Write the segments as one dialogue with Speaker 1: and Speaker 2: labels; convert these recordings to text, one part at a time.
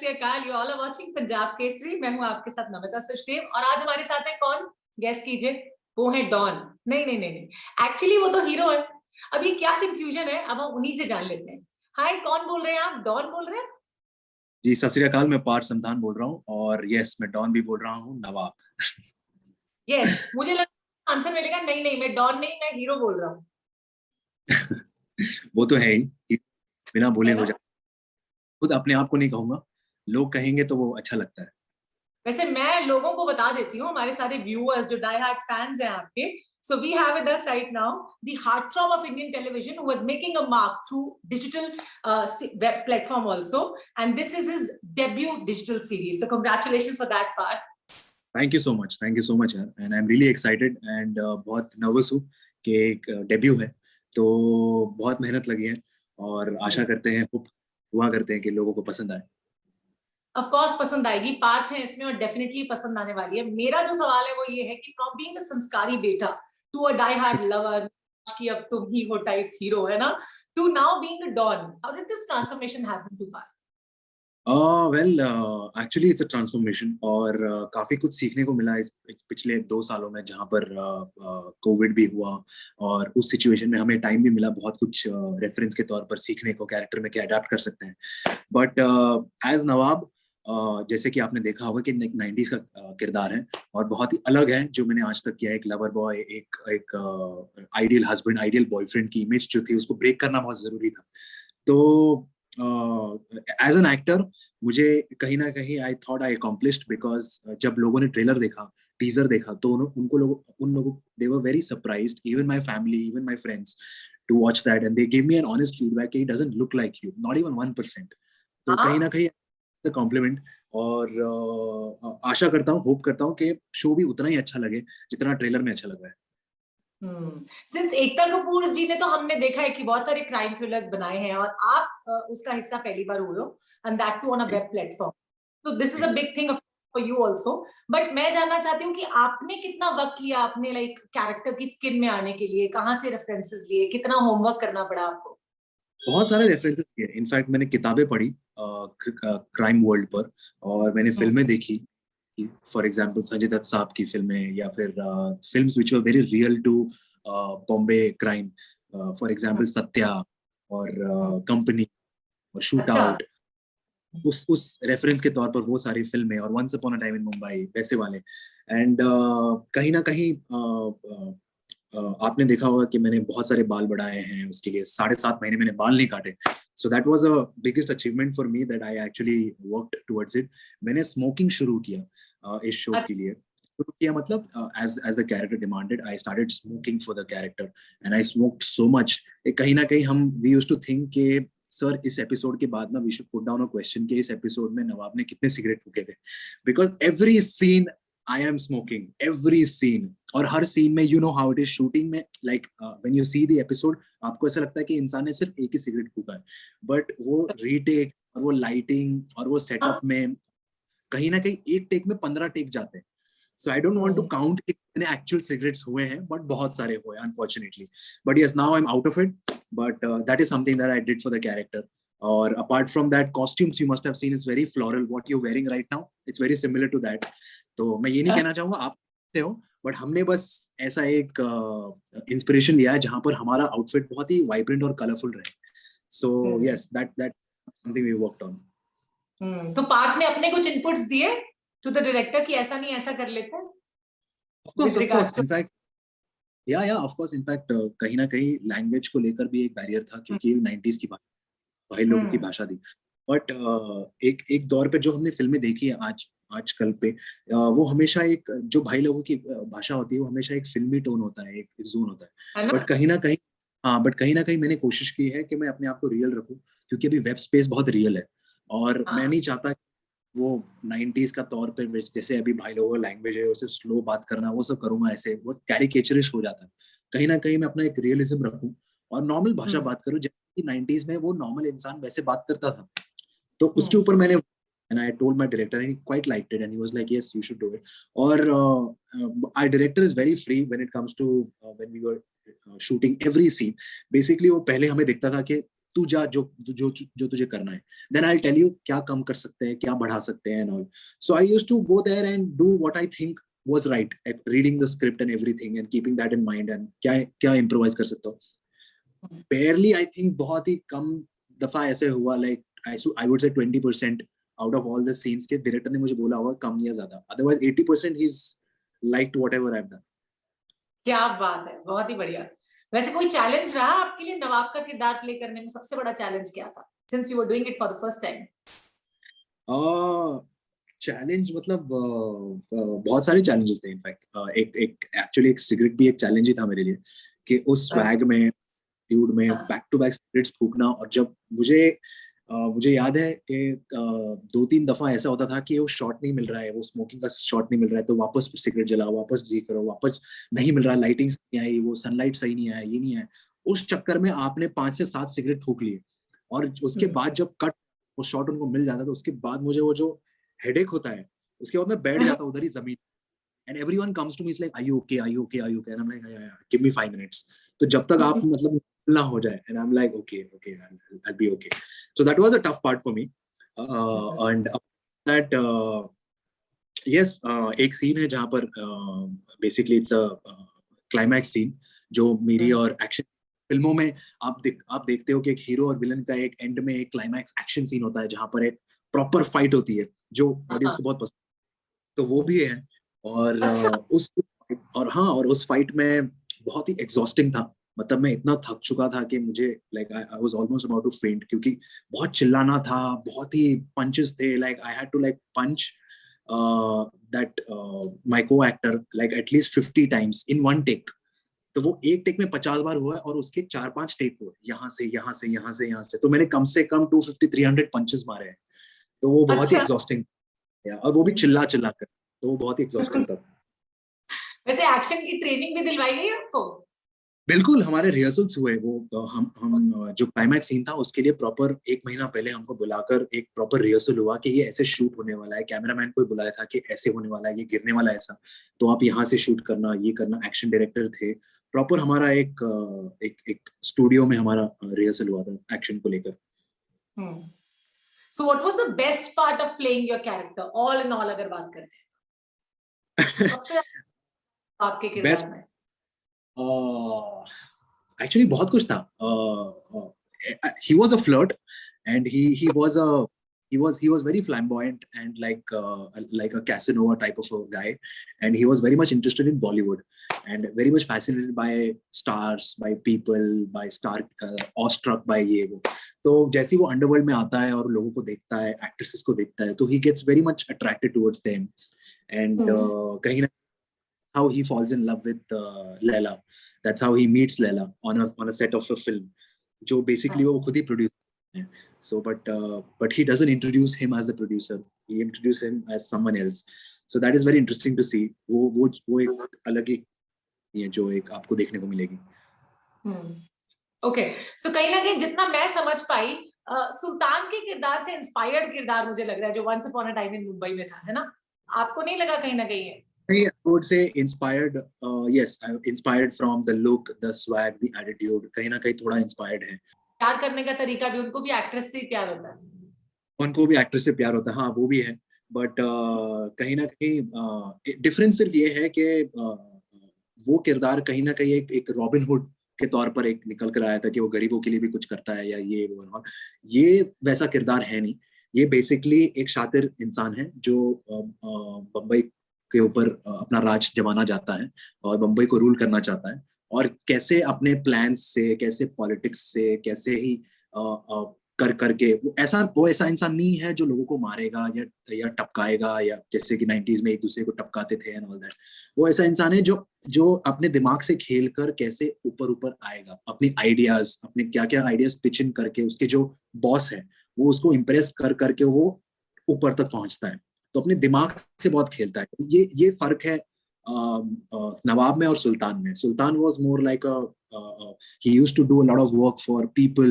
Speaker 1: Shri Akal, you all are watching Punjab Kesari. मैं हूं आपके साथ नमिता सचदेव और आज हमारे साथ है कौन, गेस कीजिए। वो है डॉन। नहीं नहीं नहीं नहीं, एक्चुअली वो तो हीरो है। अब ये क्या कंफ्यूजन है, अब हम उन्हीं से जान लेते हैं। हाय, कौन बोल रहे हैं आप? डॉन बोल रहे हैं?
Speaker 2: जी सत श्री अकाल, मैं पार्थ समधान बोल रहा हूँ और यस मैं डॉन भी बोल रहा हूँ, नवाब।
Speaker 1: यस, मुझे लगा आंसर मिलेगा। नहीं नहीं, मैं डॉन नहीं, मैं हीरो बोल रहा हूँ।
Speaker 2: वो तो है ही, बिना बोले
Speaker 1: है
Speaker 2: हो
Speaker 1: ना?
Speaker 2: जाए। खुद अपने आप को नहीं कहूंगा, लोग कहेंगे तो वो अच्छा लगता है।
Speaker 1: वैसे मैं लोगों को बता देती हूँ, हमारे सारे व्यूअर्स जो डाई हार्ट फैंस हैं आपके। So we have with us right now the heartthrob of Indian television who was making a mark through digital web platform also, and this is his debut digital series. So congratulations for that part.
Speaker 2: Thank you so much यार, and I am really excited and बहुत nervous हूँ कि एक debut है, तो बहुत मेहनत लगी है और आशा करते हैं, दुआ करते हैं कि लोगों को पसंद आए।
Speaker 1: Of course पसंद आएगी, पार्थ है इसमें और डेफिनेटली पसंद आने वाली है। मेरा जो सवाल है वो ये है कि फ्रॉम बीइंग अ संस्कारी बेटा to a die hard lover, कि अब तुम ही हो टाइप्स हीरो, है ना, to now being a don, how did this transformation happen to Parth?
Speaker 2: Well actually it's a transformation और काफी कुछ सीखने को मिला इस पिछले 2 सालों में, जहाँ पर कोविड भी हुआ और उस सिचुएशन में हमें टाइम भी मिला बहुत कुछ रेफरेंस के तौर पर सीखने को, कैरेक्टर में क्या अडेप्ट कर सकते हैं। बट एज नवाब, जैसे कि आपने देखा होगा कि 90s का किरदार है और बहुत ही अलग है जो मैंने आज तक किया है। एक लवर बॉय, एक आइडियल हस्बैंड, आइडियल बॉयफ्रेंड की इमेज जो थी उसको ब्रेक करना बहुत जरूरी था। तो एज एन एक्टर मुझे कहीं ना कहीं I thought I accomplished, because जब लोगों ने ट्रेलर देखा, टीजर देखा, तो उन लोगों they were very surprised, even my family, even my friends, to watch that and they give me an honest feedback, he doesn't look like you, not even 1%। तो कहीं ना कहीं कॉम्प्लीमेंट, और आशा करता हूँ, होप करता हूँ कि शो भी उतना ही अच्छा लगे जितना ट्रेलर में अच्छा लग रहा है।
Speaker 1: सिंस एकता कपूर जी ने तो हमने देखा है कि बहुत सारे क्राइम थ्रिलर्स बनाए हैं और आप उसका हिस्सा पहली बार हुए हो, and that too on a web platform. So this is a big thing for you also. But मैं जानना चाहती हूँ कि आपने कितना वक्त लिया अपने लाइक कैरेक्टर की स्किन में आने के लिए, कहाँ से रेफरेंसेस लिए, कितना होमवर्क करना पड़ा आपको?
Speaker 2: बहुत सारे रेफरेंसेस किए, इनफैक्ट मैंने किताबें पढ़ी क्राइम वर्ल्ड पर, और मैंने फिल्में देखी, फॉर एग्जाम्पल संजय दत्त साहब की फिल्में, या फिर films which were very real to Bombay crime, for example Satya और कंपनी और शूट
Speaker 1: अच्छा।
Speaker 2: आउट। उस रेफरेंस के तौर पर वो सारी फिल्में, और once upon a time in Mumbai, वैसे वाले। एंड कहीं ना कहीं आपने देखा होगा कि मैंने बहुत सारे बाल बढ़ाए हैं, उसके लिए 7.5 महीने मैंने बाल नहीं काटे। So that was a biggest achievement for me, that I actually worked towards it. मैंने स्मोकिंग शुरू किया इस शो के लिए, शुरू किया मतलब as the character demanded, I started smoking for the character and I smoked so much. कहीं ना कहीं हम वी यूज्ड टू थिंक कि सर इस एपिसोड के बाद ना we should put down a question कि इस एपिसोड में नवाब ने कितने सिगरेट फूके थे, because every scene I am smoking, every scene. और हर सीन में you know how it is shooting में, like when you see the episode आपको ऐसा लगता है कि इंसान ने सिर्फ एक ही सिगरेट फूका है, बट वो रीटेक और वो लाइटिंग और वो सेटअप में कहीं ना कहीं एक टेक में 15 टेक जाते हैं। So I don't want to count कितने एक्चुअल सिगरेट्स हुए हैं, बट बहुत सारे हुए unfortunately. But yes, now I am out of it, but that is something that I did for the character. और apart from that, costumes you must have seen is very floral. What you're wearing right now, it's very similar to that. तो मैं ये नहीं कहना चाहूंगा आप हो, but हमने बस ऐसा एक इंस्पिरेशन लिया है जहां पर हमारा आउटफिट बहुत ही वाइब्रेंट और कलरफुल रहे। So yes, that something we worked on.
Speaker 1: तो पार्थ ने अपने कुछ इनपुट्स दिए टू द डायरेक्टर कि ऐसा नहीं ऐसा कर लेते हैं with
Speaker 2: of
Speaker 1: regards
Speaker 2: course
Speaker 1: too?
Speaker 2: In fact, या ऑफ कोर्स इनफैक्ट कहीं ना कहीं लैंग्वेज को लेकर भी एक बैरियर था, क्योंकि 90s की भाई लोगों की भाषा थी। बट एक एक दौर पे जो हमने फिल्में देखी है आजकल पे, वो हमेशा एक, जो भाई लोगों की भाषा होती है वो हमेशा एक फिल्मी टोन होता है, एक जोन होता
Speaker 1: है
Speaker 2: है।
Speaker 1: ना?
Speaker 2: बट कहीं ना कहीं, हाँ, बट कहीं ना कहीं मैंने कोशिश की है कि मैं अपने आप को रियल रखूं, क्योंकि अभी वेब स्पेस बहुत रियल है और मैं नहीं चाहता वो 90s का तौर पे जैसे अभी भाई लोगों का लैंग्वेज है उसे स्लो बात करना, वो सब करूंगा, ऐसे वो कैरिकेचरिश हो जाता है। कहीं ना कहीं मैं अपना एक रियलिज्म रखूं और नॉर्मल भाषा बात करूं, जैसे 90s में वो नॉर्मल इंसान वैसे बात करता था। तो उसके ऊपर मैंने, and I told my director and he quite liked it and he was like yes you should do it. और our director is very free when it comes to when we were shooting every scene. Basically वो पहले हमें देखता था कि तू जा जो जो जो तुझे करना है, then I will tell you क्या कम कर सकते हैं, क्या बढ़ा सकते हैं and all. So I used to go there and do what I think was right at reading the script and everything and keeping that in mind and क्या improvise कर सकता हूँ. Barely I think बहुत ही कम दफा ऐसे हुआ, like I would say 20% out of all the scenes के director ने मुझे बोला होगा कम या ज्यादा, otherwise 80% he's liked whatever I've done.
Speaker 1: क्या बात है, बहुत ही बढ़िया. वैसे कोई चैलेंज रहा आपके लिए नवाब का किरदार प्ले करने में? सबसे बड़ा चैलेंज क्या था, since you were doing it for the first time?
Speaker 2: Challenge मतलब बहुत सारे चैलेंजेस थे इनफैक्ट. एक एक्चुअली एक सिगरेट भी एक चैलेंज ही था मेरे लिए कि उस स्वैग में ट्यूड में बैक टू बैक सिगरेट्स फूकना. और जब मुझे याद है कि 2-3 दफा ऐसा होता था कि वो शॉट नहीं मिल रहा है, वो स्मोकिंग का शॉट नहीं मिल रहा है, तो वापस सिगरेट जलाओ, वापस जी करो, वापस नहीं मिल रहा है, लाइटिंग नहीं आई, वो सनलाइट सही नहीं आया, ये नहीं है. उस चक्कर में आपने 5 से 7 सिगरेट फूक लिए और उसके बाद जब कट वो शॉट उनको मिल जाता, तो उसके बाद मुझे वो जो हेडेक होता है, उसके बाद मैं बैठ जाता उधर ही जमीन. And everyone comes to me is like are you okay, are you okay, are you okay, and I am like give me 5 minutes. तो जब तक आप मतलब ना हो जाए, and I am like okay okay I will be okay. So that was a tough part for me. And that yes, एक scene है जहां पर basically it's a climax scene जो मेरी और एक्शन फिल्मों में आप देखते हो कि एक हीरो और विलन का एक एंड में एक क्लाइमैक्स एक्शन सीन होता है जहां पर एक प्रॉपर फाइट होती है जो ऑडियंस को बहुत पसंद, तो वो भी है. और उस फाइट में बहुत ही एग्जॉस्टिंग था. मतलब मैं इतना थक चुका था कि मुझे like I was almost about to faint, क्योंकि बहुत चिल्लाना था, बहुत ही पंचेस थे. Like I had to like punch that my को actor like at least 50 times in one take. तो वो एक टेक में 50 बार हुआ है और उसके 4-5 टेक हुए, यहाँ से यहाँ से यहाँ से यहाँ से. तो मैंने कम से कम 250-300 पंचेस मारे हैं. तो वो बहुत ही एग्जॉस्टिंग, और वो भी चिल्ला चिल्ला कर, तो वो बहुत ही एग्जॉस्टिंग था.
Speaker 1: वैसे एक्शन की ट्रेनिंग भी दिलवाई गई आपको?
Speaker 2: बिल्कुल, हमारे रिहर्सल्स हुए. वो हम जो क्लाइमैक्स सीन था उसके लिए प्रॉपर 1 महीना पहले हमको बुलाकर एक प्रॉपर रिहर्सल हुआ कि ये ऐसे शूट होने वाला है. कैमरामैन को बुलाया था कि ऐसे होने वाला है, ये गिरने वाला है ऐसा, तो आप यहाँ से शूट करना, ये करना. एक्शन डायरेक्टर थे. प्रॉपर हमारा एक स्टूडियो में हमारा रिहर्सल हुआ था एक्शन को लेकर.
Speaker 1: So what was the best part of playing your character? All in all, अगर बात करते हैं, सबसे आपके किरदार में?
Speaker 2: Actually, बहुत कुछ था. He was a flirt, and he was very flamboyant and like a Casanova type of a guy, and he was very much interested in Bollywood and very much fascinated by stars, by people, by awestruck by ये वो. तो जैसे वो underworld में आता है और लोगों को देखता है, एक्ट्रेसेस को देखता है, तो he gets very much attracted towards them, and कहीं ना how he falls in love with Laila. That's how he meets Laila on a set of a film, जो basically वो खुद ही produce. So but he doesn't introduce him as the producer. He introduces him as someone else. So that is very interesting to see. वो एक अलग ही है जो एक आपको देखने को मिलेगी.
Speaker 1: Okay, so कहीं ना कहीं जितना मैं समझ पाई, सुल्तान के किरदार से इंस्पायर्ड किरदार मुझे लग रहा है जो once upon a time in Mumbai में था, है ना? आपको नहीं लगा कहीं ना कहीं?
Speaker 2: I would say inspired. Yes, I'm inspired from the look, the swag, the attitude. कहीं ना कहीं थोड़ा inspired है.
Speaker 1: प्यार करने का तरीका भी, उनको भी एक्ट्रेस से प्यार होता है.
Speaker 2: उनको भी एक्ट्रेस से प्यार होता है, हाँ वो भी है. बट कहीं ना कहीं डिफरेंस सिर्फ ये है कि वो किरदार कहीं ना कहीं एक रॉबिन हुड के तौर पर एक निकल कर आया था कि वो गरीबों के लिए भी कुछ करता है या ये वो. ये वैसा किरदार है नहीं. ये बेसिकली एक शातिर इंसान है जो बम्बई के ऊपर अपना राज जमाना चाहता है और बम्बई को रूल करना चाहता है, और कैसे अपने प्लान्स से, कैसे पॉलिटिक्स से, कैसे ही करके वो ऐसा इंसान नहीं है जो लोगों को मारेगा या टपकाएगा, या जैसे कि 90s में एक दूसरे को टपकाते थे एंड ऑल दैट. वो ऐसा इंसान है जो अपने दिमाग से खेल कर कैसे ऊपर आएगा, अपने आइडियाज, अपने क्या क्या आइडियाज पिच इन करके उसके जो बॉस है वो उसको इम्प्रेस करके वो ऊपर तक पहुंचता है. तो अपने दिमाग से बहुत खेलता है. ये फर्क है नवाब में और सुल्तान में. Sultan was more like he used to do a lot of work for people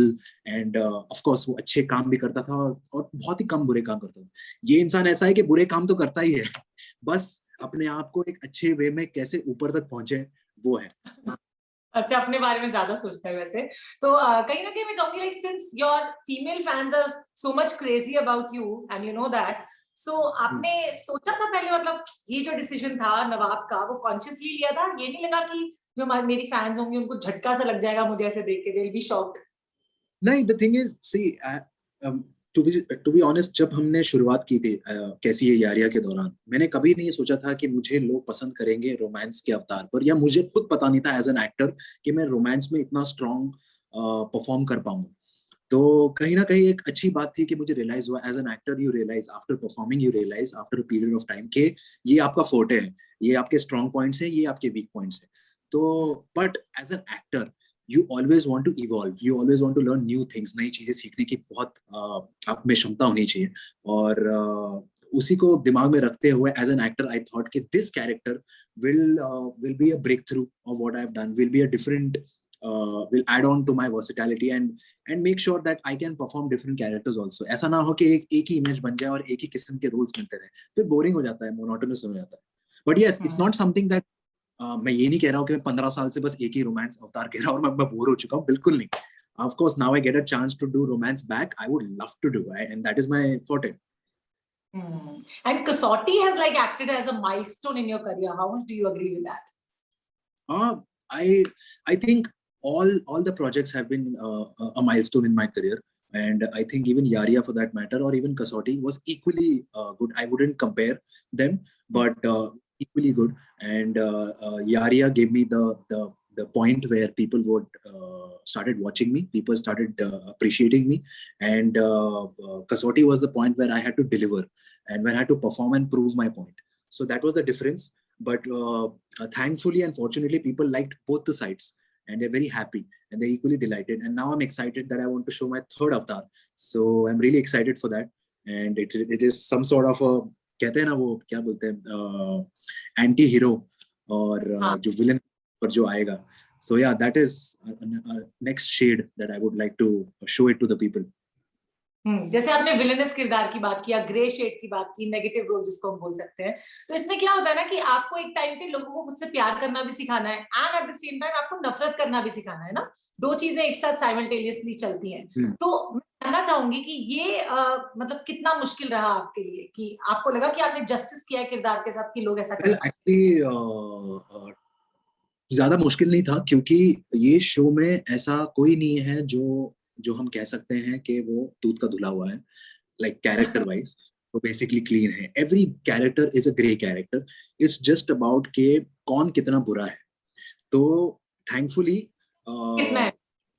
Speaker 2: and of course वो अच्छे काम भी करता था और बहुत ही कम बुरे काम करता था. ये इंसान ऐसा है कि बुरे काम तो करता ही है, बस अपने आप को एक अच्छे वे में कैसे ऊपर तक पहुंचे वो है.
Speaker 1: अच्छा, अपने बारे में ज्यादा सोचता है वैसे। तो कहीं ना कहीं मैं कहूंगी like since your female fans are so much crazy about you and you know that, so आपने सोचा था पहले, मतलब ये जो डिसीजन था नवाब का वो कॉन्शियसली लिया था? ये नहीं लगा कि जो मेरी फैंस होंगी उनको झटका सा लग जाएगा मुझे ऐसे देख के, दे विल बी शॉक्ड?
Speaker 2: नहीं, the thing is see, to be honest, जब हमने शुरुआत की थी कैसी है यारिया के दौरान, मैंने कभी नहीं सोचा था कि मुझे लोग पसंद करेंगे रोमांस के अवतार पर, या मुझे खुद पता नहीं था एज एन एक्टर कि मैं रोमांस में इतना स्ट्रॉन्ग परफॉर्म कर पाऊंगा। तो कहीं ना कहीं एक अच्छी बात थी कि मुझे रियलाइज हुआ as an actor, you realise after performing, you realise after a period of time कि ये आपका फोर्टे है, ये आपके स्ट्रॉन्ग पॉइंट्स हैं, ये आपके वीक पॉइंट्स हैं। तो but as an actor you always want to evolve, you always want to learn new things, नई चीजें सीखने की बहुत आप में क्षमता होनी चाहिए। और उसी को दिमाग में रखते हुए as an actor I thought कि this character will be a breakthrough of what I've done, will be a different will add on to my versatility and make sure that I can perform different characters also। ऐसा ना हो कि एक ही image बन जाए और एक ही किस्म के रोल्स मिलते रहे, फिर बोरिंग हो जाता है, मोनोटोनस हो जाता है। But yes, it's not something that मैं ये नहीं कह रहा हूँ कि मैं 15 साल से बस एक ही रोमांस अवतार कह रहा हूँ और मैं बोर हो चुका हूँ, बिल्कुल नहीं। Of course, now I get a chance to do romance back. I would love to do, and that is my forte.
Speaker 1: And Kasauti has like acted as a milestone in your career. How much do you agree with that?
Speaker 2: Uh, I think all the projects have been a milestone in my career, and I think even Yaria, for that matter, or even Kasauti was equally good. I wouldn't compare them, but equally good. And Yaria gave me the point where people would started watching me, people started appreciating me, and Kasauti was the point where I had to deliver and when I had to perform and prove my point. So that was the difference. But thankfully and fortunately, people liked both the sides, and they're very happy and they're equally delighted. And now I'm excited that I want to show my third avatar. So I'm really excited for that. And it is some sort of a, कहते हैं ना वो क्या बोलते हैं, anti hero और जो villain पर जो आएगा. So yeah, that is a next shade that I would like to show it to the people.
Speaker 1: जैसे आपने विलेनस किरदार की बात किया, ग्रे शेड की बात की, नेगेटिव रोल जिसको हम बोल सकते हैं, तो इसमें क्या होता है ना कि आपको एक टाइम पे लोगों को खुद से प्यार करना भी सिखाना है and at the same time आपको नफरत करना भी सिखाना है ना, दो चीजें एक साथ साइमल्टेनियसली चलती हैं। तो मैं जानना चाहूंगी कि ये मतलब कितना मुश्किल रहा आपके लिए, कि आपको लगा कि आपने जस्टिस किया है किरदार के साथ कि लोग ऐसा कर सकते हैं?
Speaker 2: एक्चुअली ज्यादा मुश्किल नहीं था, क्योंकि ये शो में ऐसा कोई नहीं है जो जो हम कह सकते हैं कि वो दूध का धुला हुआ है, लाइक कैरेक्टर वाइज वो बेसिकली क्लीन है। Every character is a grey character. It's just about के कौन कितना बुरा है। तो थैंकफुली
Speaker 1: कितना है,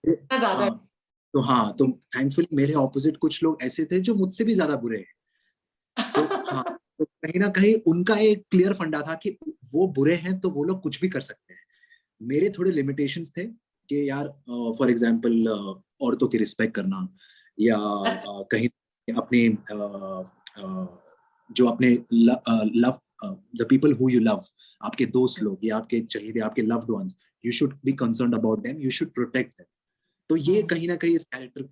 Speaker 1: कितना ज्यादा है?
Speaker 2: तो हाँ, तो थैंकफुली मेरे ऑपोजिट कुछ लोग ऐसे थे जो मुझसे भी ज्यादा बुरे हैं। तो हाँ, तो कहीं ना कहीं उनका एक क्लियर फंडा था कि वो बुरे हैं तो वो लोग कुछ भी कर सकते हैं। मेरे थोड़े लिमिटेशंस थे कि यार फॉर एग्जांपल औरतों की रिस्पेक्ट करना, या कहीं अपने जो अपने love the people who you love, आपके दोस्त लोग या आपके चाहिए आपके loved ones, you should be concerned about them, you should protect them. तो ये कहीं ना कहीं इस कैरेक्टर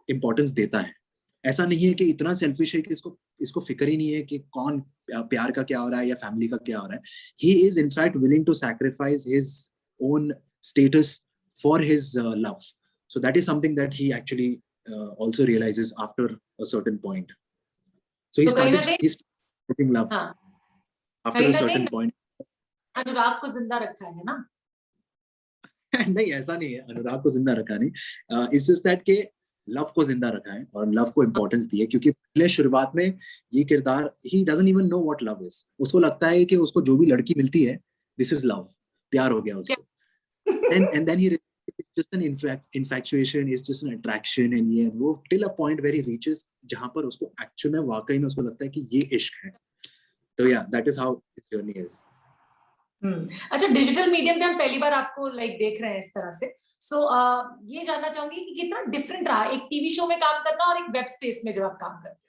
Speaker 2: इंपॉर्टेंस देता है। ऐसा नहीं है कि इतना सेल्फिश है कि इसको फिक्र ही नहीं है कि कौन प्यार का क्या हो रहा है या फैमिली का क्या हो रहा है। He is in fact willing to sacrifice his own status for his love. So that is something that he actually also realizes after a certain point. So he
Speaker 1: तो कहीं ना
Speaker 2: started
Speaker 1: कहीं,
Speaker 2: his love
Speaker 1: हाँ,
Speaker 2: after
Speaker 1: कहीं
Speaker 2: a
Speaker 1: ना कहीं
Speaker 2: certain point.
Speaker 1: अनुराग को जिंदा रखा है ना?
Speaker 2: नहीं, ऐसा नहीं है, अनुराग को जिंदा रखा नहीं। इट्स जस्ट दैट के लव को जिंदा रखा है और लव को इम्पोर्टेंस दी है, क्योंकि पहले शुरुआत में ये किरदार he doesn't even know what love is. उसको लगता है कि उसको जो भी लड़की मिलती है दिस इज लव, प्यार हो गया उसको। and then he it's just an infatuation, it's just an attraction, and ये वो till a point where he reaches जहां पर उसको एक्चुअल में वाकई में उसको लगता है कि ये इश्क है। तो yeah, that is how his journey is.
Speaker 1: अच्छा, डिजिटल मीडियम पे हम पहली बार आपको लाइक देख रहे हैं इस तरह से, सो ये जानना चाहूंगी कि कितना डिफरेंट रहा एक टीवी शो में काम करना और एक वेब स्पेस में जब आप काम करते हो?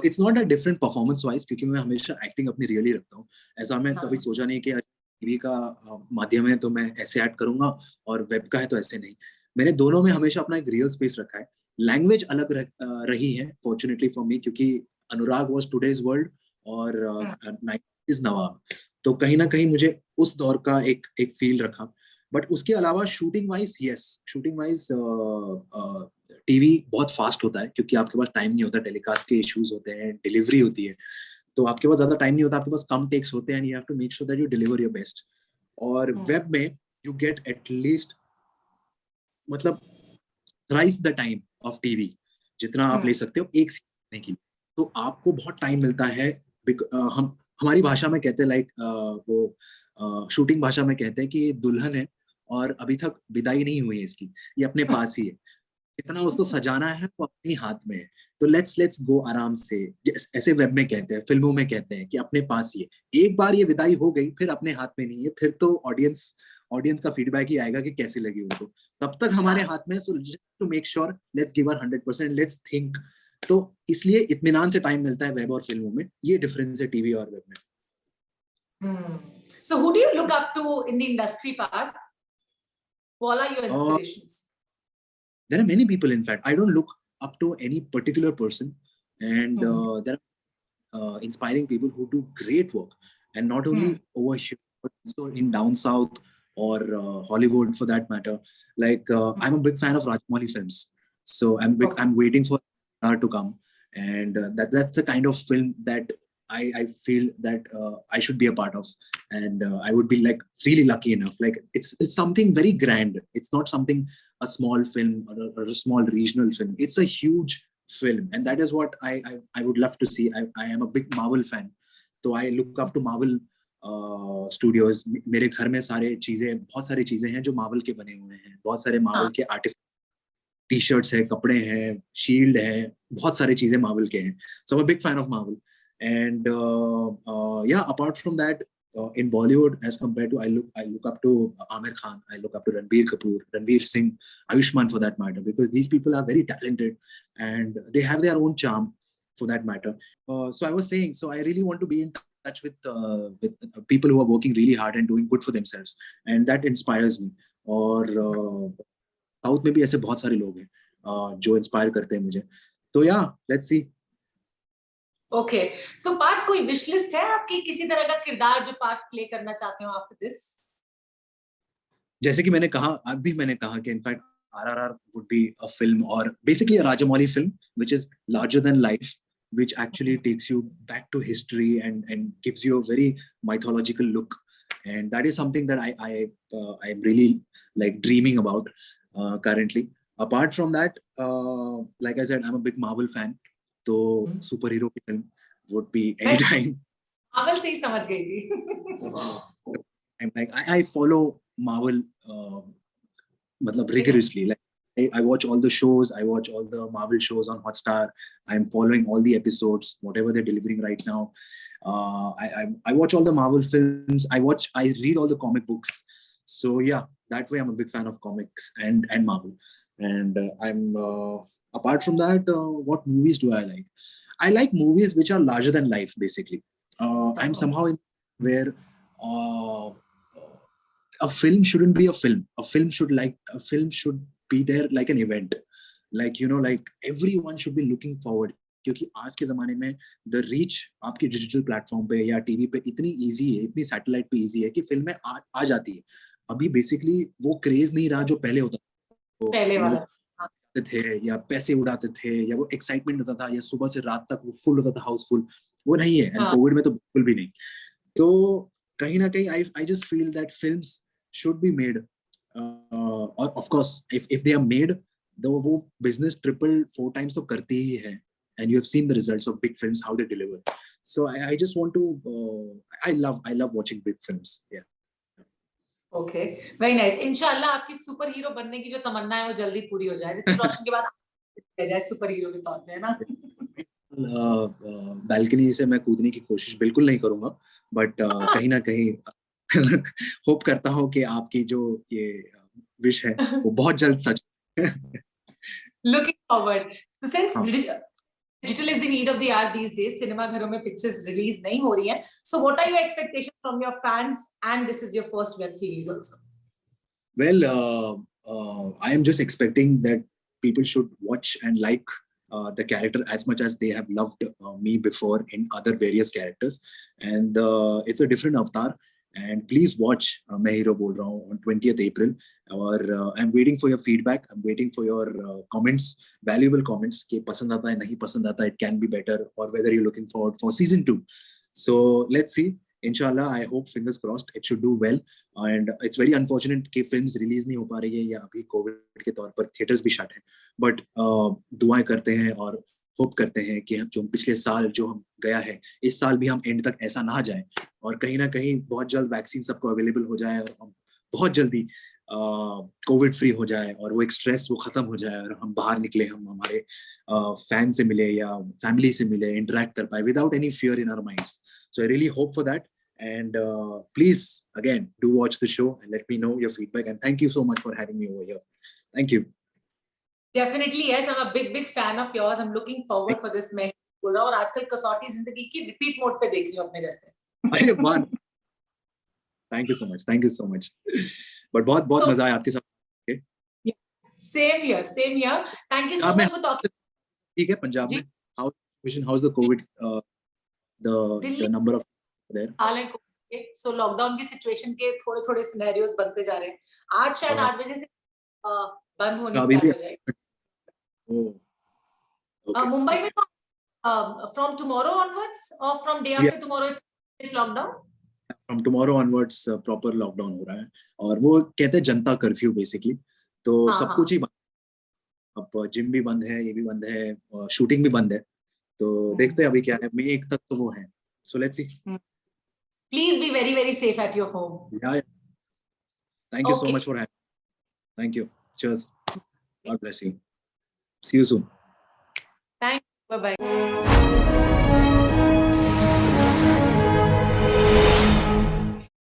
Speaker 2: It's not a different performance wise, क्योंकि मैं हमेशा एक्टिंग अपनी रियली रखता हूँ। ऐसा मैं कभी सोचा नहीं कि टीवी का माध्यम है तो मैं ऐसे एक्ट करूंगा और वेब का है तो ऐसे नहीं। मैंने दोनों में हमेशा अपना एक रियल स्पेस रखा है। लैंग्वेज अलग रही है फॉर्चुनेटली फॉर मी, क्योंकि अनुराग वाज टुडेज वर्ल्ड और नाइट इज नवाब। तो कहीं ना कहीं मुझे उस दौर का एक फील रखा। बट उसके अलावा shooting wise, yes, shooting wise TV बहुत फास्ट होता है क्योंकि आपके पास टाइम नहीं होता, टेलीकास्ट के इश्यूज होते हैं, डिलीवरी होती है, तो आपके पास ज्यादा टाइम नहीं होता, आपके पास कम टेक्स होते हैं, and you have to make sure that you deliver your best. और वेब में यू गेट एटलीस्ट मतलब thrice the time of TV जितना आप ले सकते हो एक सीखने के लिए. तो आपको बहुत टाइम मिलता है. हम हमारी भाषा में कहते हैं लाइक वो शूटिंग भाषा में कहते हैं कि ये दुल्हन है और अभी तक विदाई नहीं हुई है इसकी, ये अपने पास ही है, इतना उसको सजाना है वो अपने हाथ में है. तो लेट्स गो आराम से. ऐसे वेब में कहते हैं, फिल्मों में कहते हैं कि अपने पास ही है. एक बार ये विदाई हो गई फिर अपने हाथ में नहीं है, फिर तो ऑडियंस का फीडबैक ही आएगा कि कैसी लगी उनको. तब तक हमारे हाथ में. So just to make sure let's give our 100%, let's think. तो इसलिए इत्मीनान से टाइम मिलता है वेब और फिल्मों में. ये डिफरेंस है टीवी और वेब में.
Speaker 1: So who do you look up to in the industry part? What are your inspirations?
Speaker 2: There are many people, in fact. I don't look up to any particular person, and there are inspiring people who do great work, and not only over here but also in down south or Hollywood for that matter. Like I'm a big fan of Rajamouli films, so I'm waiting for to come, and that's the kind of film that I feel that I should be a part of, and I would be like really lucky enough. Like it's something very grand. It's not something a small film or a small regional film. It's a huge film, and that is what I would love to see. I am a big Marvel fan, so I look up to Marvel studios. मेरे घर में बहुत सारी चीजें हैं जो Marvel के बने हुए हैं. बहुत सारे मार्वल के आर्टिफिशियल टी-शर्ट्स है, कपड़े हैं, शील्ड है, बहुत सारी चीजें मार्वल के हैं. So I'm a big fan of Marvel. And yeah, apart from that, in Bollywood, as compared to I look up to Aamir Khan, I look up to Ranbir Kapoor, Ranveer Singh, Ayushmann for that matter, because these people are very talented and they have their own charm for that matter. So I was saying, so I really want to be in touch with people who are working really hard and doing good for themselves, and that inspires me. और south में भी ऐसे बहुत सारे लोग हैं जो inspire करते हैं मुझे. तो या लेट्स सी.
Speaker 1: ओके, सो पार्थ, कोई विश लिस्ट है आपकी, किसी तरह का किरदार जो पार्थ प्ले करना चाहते हो आफ्टर दिस?
Speaker 2: जैसे कि मैंने कहा कि in fact RRR would be a film, or basically a Rajamouli film, which is larger than life, which actually takes you back to history and gives you a very mythological look, and that is something that I'm really like dreaming about currently. Apart from that, like I said, I'm a big Marvel fan, so superhero film would be anytime.
Speaker 1: Marvel से ही समझ गई थी.
Speaker 2: I'm like I follow Marvel मतलब rigorously. Like I watch all the shows, I watch all the Marvel shows on Hotstar. I'm following all the episodes, whatever they're delivering right now. I watch all the Marvel films. I read all the comic books. So yeah, that way I'm a big fan of comics and Marvel. And I'm apart from that, what movies do I like? I like movies which are larger than life, basically. I'm somehow where a film shouldn't be a film. A film should be there like an event. Like, you know, like everyone should be looking forward. क्योंकि आज के जमाने में the reach आपकी digital platform पे या TV पे इतनी इजी है, इतनी सैटेलाइट पे इजी है कि फिल्में आ जाती है. अभी बेसिकली वो क्रेज नहीं रहा जो पहले होता था.
Speaker 1: पहले वाला
Speaker 2: थे या पैसे उड़ाते थे या वो एक्साइटमेंट होता था या सुबह से रात तक वो फुल होता था, हाउसफुल. वो नहीं है, एंड कोविड में तो बिल्कुल भी नहीं. तो कहीं ना कहीं I just feel that films should be made, or of course if they are made, तो वो business triple 4 times तो करती ही है, and you have seen the results of big films, how they deliver. So I just want to I love watching big films. Yeah.
Speaker 1: Okay, very nice. इंशाल्लाह आपकी super hero बनने की जो तमन्ना है वो जल्दी पूरी हो जाए. ऋतिक रोशन के बाद जाए सुपर हीरो के तौर पे, है ना?
Speaker 2: बालकनी से मैं कूदने की कोशिश बिल्कुल नहीं करूंगा, बट कहीं ना कहीं होप करता हूँ कि आपकी जो ये विश है वो बहुत जल्द सच.
Speaker 1: Looking forward. So since digital is the need of the hour these days, cinema घरों में पिक्चर्स रिलीज नहीं हो रही हैं. So what are your expectations from your fans, and this is your first web series also?
Speaker 2: Well, I am just expecting that people should watch and like the character as much as they have loved me before in other various characters, and it's a different avatar. and please watch मैं hero बोल रहा हूँ on 20th April. और I'm waiting for your feedback. I'm waiting for your comments, valuable comments कि पसंद आता है नहीं पसंद आता, it can be better, or whether you're looking forward for season 2. So let's see. Inshallah, I hope, fingers crossed, it should do well. And it's very unfortunate कि films release नहीं हो पा रही है या अभी कोविड के तौर पर थिएटर्स भी शट हैं. But दुआएं करते हैं और होप करते हैं कि जो पिछले साल जो हम गया है, इस साल भी हम एंड तक ऐसा ना जाए और कहीं ना कहीं बहुत जल्द वैक्सीन सबको अवेलेबल हो जाए और हम बहुत जल्दी कोविड फ्री हो जाए और वो एक स्ट्रेस वो खत्म हो जाए और हम बाहर निकले, हम हमारे फैन से मिले या फैमिली से मिले, इंटरेक्ट कर पाए without any fear in our minds. So I really hope for that. And please again do watch the show and let me know your feedback, and thank you so much for having me over here. Thank you.
Speaker 1: Definitely, yes. I'm a big fan of yours. I'm looking forward for this. मैं बोल रहा हूँ और आजकल कसौटी जिंदगी की repeat mode पे देख रही हूँ अपने घर पे.
Speaker 2: अरे वाह, thank you so much. But बहुत मजा आया आपके साथ.
Speaker 1: Same here. Thank you so much for talking.
Speaker 2: ठीक है, पंजाब में how's the COVID the number of there?
Speaker 1: हाल है कोविड, सो लॉकडाउन की सिचुएशन के थोड़े सिनेरियोस बनते जा रहे हैं. आज शायद 8 बजे से बंद होने स्टार्ट हो जाएगा. मुंबई में तो from tomorrow onwards or from day after tomorrow it's lockdown.
Speaker 2: From tomorrow onwards proper lockdown हो रहा है और वो कहते हैं जनता कर्फ्यू बेसिकली. तो सब कुछ ही बंद. अब जिम भी बंद है, ये भी बंद है, शूटिंग भी बंद है. तो देखते हैं अभी क्या है. मई 1 तक तो वो है. So let's see.
Speaker 1: Please be very safe at your home.
Speaker 2: Yeah. Thank you so much for having me. Thank you. Cheers. God bless you. See you soon.
Speaker 1: Thank you. Bye-bye.